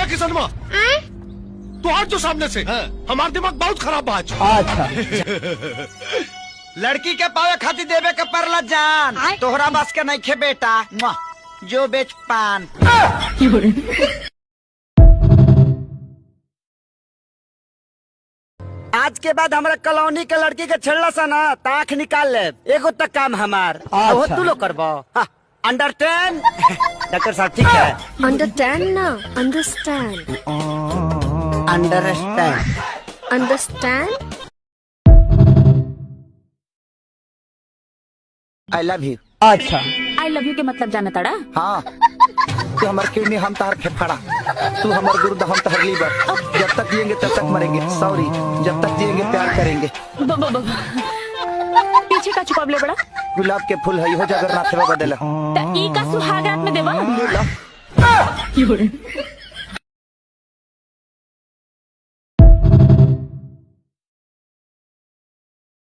किसनमा तू हट जो सामने से। हमारा दिमाग बहुत खराब बा आज। अच्छा लड़की के पावे खातिर देवे के परला जान, तोहरा बस के नहीं खे बेटा। जो बेच पान। आज के बाद हमारा कॉलोनी के लड़की के छेड़ला सा ना ताख निकाल ले। एगो तक काम हमार वो तू लोग करबो। अंडरस्टैंड? डॉक्टर साहब ठीक है। अंडरस्टैंड ना understand understand understand. I love you. अच्छा आई लव यू के मतलब जाना तड़ा? हाँ, तू हमार किडनी हम तहर फेफड़ा, तू हमार गुर्दा हम तहर लीवर। जब तक जिएंगे तब तक मरेंगे। सॉरी, जब तक जिएंगे प्यार करेंगे। पीछे का छुपावले बड़ा? गुलाब के फूल है हो जगन्नाथ बदला। ई का सुहागरात में देवा?